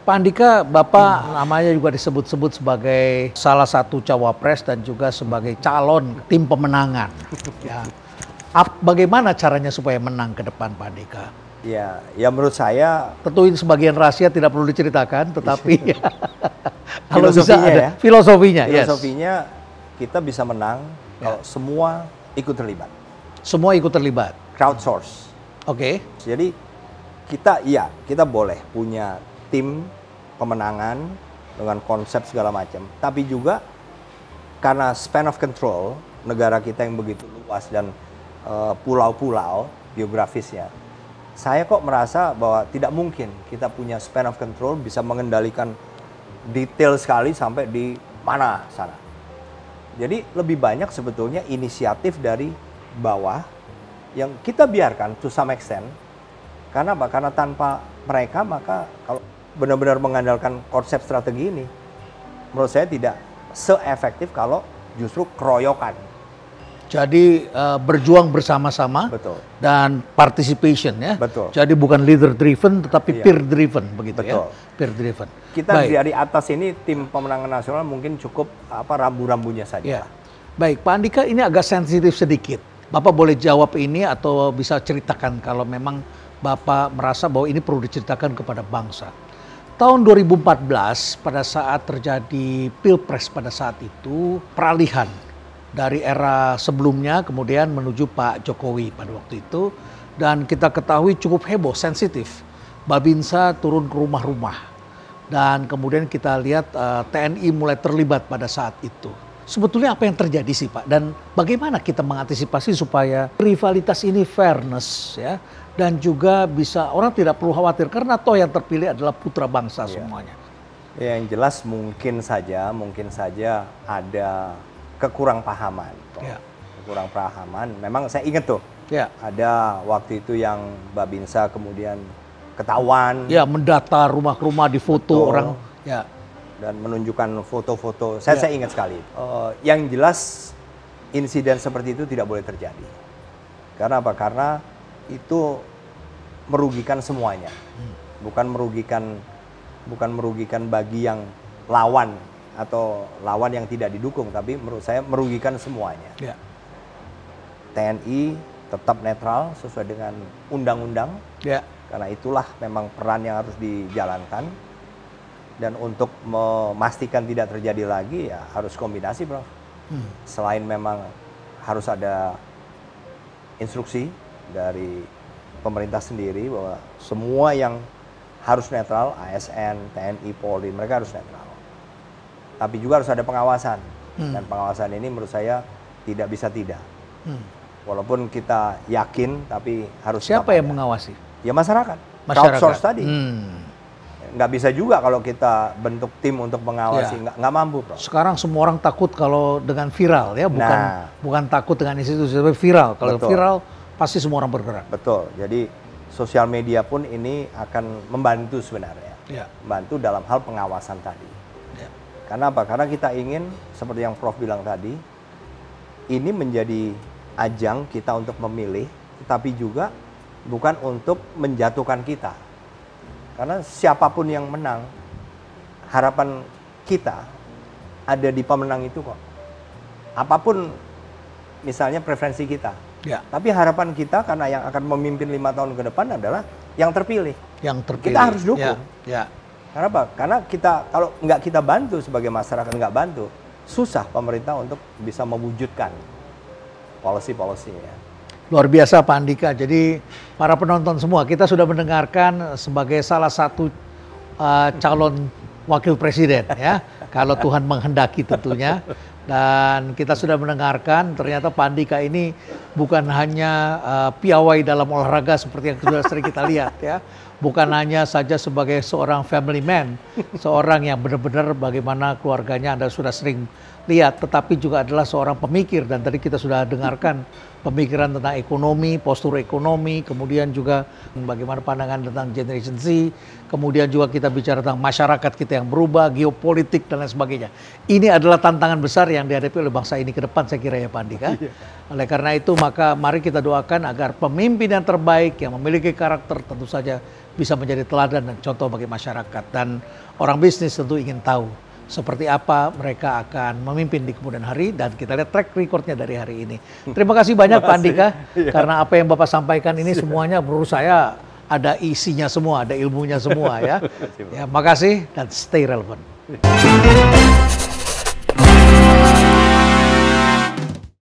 Pak Andika, Bapak namanya juga disebut-sebut sebagai salah satu cawapres dan juga sebagai calon tim pemenangan. Ya. Bagaimana caranya supaya menang ke depan, Pak Andika? Ya menurut saya tentu ini sebagian rahasia tidak perlu diceritakan, tetapi kalau bisa filosofinya ada ya. Filosofinya kita bisa menang kalau semua ikut terlibat. Semua ikut terlibat. Crowdsource. Oke. Jadi kita boleh punya tim pemenangan dengan konsep segala macam, tapi juga karena span of control negara kita yang begitu luas dan pulau-pulau geografisnya, saya kok merasa bahwa tidak mungkin kita punya span of control bisa mengendalikan detail sekali sampai di mana sana. Jadi lebih banyak sebetulnya inisiatif dari bawah yang kita biarkan to some extent. Karena apa? Karena tanpa mereka maka kalau benar-benar mengandalkan konsep strategi ini, menurut saya tidak se-efektif kalau justru keroyokan. Jadi berjuang bersama-sama. Betul. Dan participation ya. Betul. Jadi bukan leader driven tetapi peer driven begitu. Betul. Ya. Peer driven. Kita dari atas ini tim pemenangan nasional mungkin cukup rambu-rambunya saja. Ya. Baik, Pak Andika, ini agak sensitif sedikit. Bapak boleh jawab ini atau bisa ceritakan kalau memang Bapak merasa bahwa ini perlu diceritakan kepada bangsa. Tahun 2014 pada saat terjadi Pilpres pada saat itu, peralihan dari era sebelumnya kemudian menuju Pak Jokowi pada waktu itu, dan kita ketahui cukup heboh, sensitif. Babinsa turun ke rumah-rumah dan kemudian kita lihat TNI mulai terlibat pada saat itu. Sebetulnya apa yang terjadi sih Pak, dan bagaimana kita mengantisipasi supaya rivalitas ini fairness ya, dan juga bisa orang tidak perlu khawatir karena toh yang terpilih adalah putra bangsa semuanya. Ya, yang jelas mungkin saja ada kekurangpahaman. Ya. Kekurangpahaman. Memang saya ingat tuh. Ya. Ada waktu itu yang Babinsa kemudian ketahuan. Ya, mendata rumah ke rumah, difoto orang. Ya. Dan menunjukkan foto-foto. Saya ingat sekali. Yang jelas insiden seperti itu tidak boleh terjadi. Karena apa? Karena itu merugikan semuanya. Bukan merugikan bagi yang lawan atau lawan yang tidak didukung, tapi menurut saya merugikan semuanya. Ya. TNI tetap netral sesuai dengan undang-undang. Ya. Karena itulah memang peran yang harus dijalankan. Dan untuk memastikan tidak terjadi lagi ya harus kombinasi, Prof. Selain memang harus ada instruksi dari pemerintah sendiri bahwa semua yang harus netral, ASN, TNI, Polri, mereka harus netral. Tapi juga harus ada pengawasan. Dan pengawasan ini menurut saya tidak bisa tidak. Walaupun kita yakin, tapi harus siapa yang mengawasi? Ya masyarakat. Crowdsource tadi. Nggak bisa juga kalau kita bentuk tim untuk mengawasi, nggak mampu, Prof. Sekarang semua orang takut kalau dengan viral ya, bukan takut dengan institusi, tapi viral. Kalau viral pasti semua orang bergerak. Betul. Jadi sosial media pun ini akan membantu sebenarnya, membantu dalam hal pengawasan tadi. Karena apa? Karena kita ingin seperti yang Prof bilang tadi, ini menjadi ajang kita untuk memilih, tapi juga bukan untuk menjatuhkan kita. Karena siapapun yang menang, harapan kita ada di pemenang itu kok. Apapun misalnya preferensi kita. Tapi harapan kita karena yang akan memimpin 5 tahun ke depan adalah yang terpilih. Yang terpilih. Kita harus dukung. Karena apa? Karena kita kalau nggak kita bantu sebagai masyarakat nggak bantu, susah pemerintah untuk bisa mewujudkan policy-policy-nya. Luar biasa Pak Andika. Jadi para penonton semua, kita sudah mendengarkan sebagai salah satu calon wakil presiden ya. Kalau Tuhan menghendaki tentunya. Dan kita sudah mendengarkan ternyata Pak Andika ini bukan hanya piawai dalam olahraga seperti yang sudah sering kita lihat ya. Bukan hanya saja sebagai seorang family man, seorang yang benar-benar bagaimana keluarganya Anda sudah sering lihat, tetapi juga adalah seorang pemikir. Dan tadi kita sudah dengarkan pemikiran tentang ekonomi, postur ekonomi, kemudian juga bagaimana pandangan tentang Generation Z, kemudian juga kita bicara tentang masyarakat kita yang berubah, geopolitik dan lain sebagainya. Ini adalah tantangan besar yang dihadapi oleh bangsa ini ke depan, saya kira ya Pak Andika. Oleh karena itu maka mari kita doakan agar pemimpin yang terbaik yang memiliki karakter tentu saja bisa menjadi teladan dan contoh bagi masyarakat. Dan orang bisnis tentu ingin tahu seperti apa mereka akan memimpin di kemudian hari, dan kita lihat track recordnya dari hari ini. Terima kasih banyak Pak Andika, karena apa yang Bapak sampaikan ini semuanya menurut saya ada isinya semua, ada ilmunya semua ya. Ya, makasih dan stay relevant.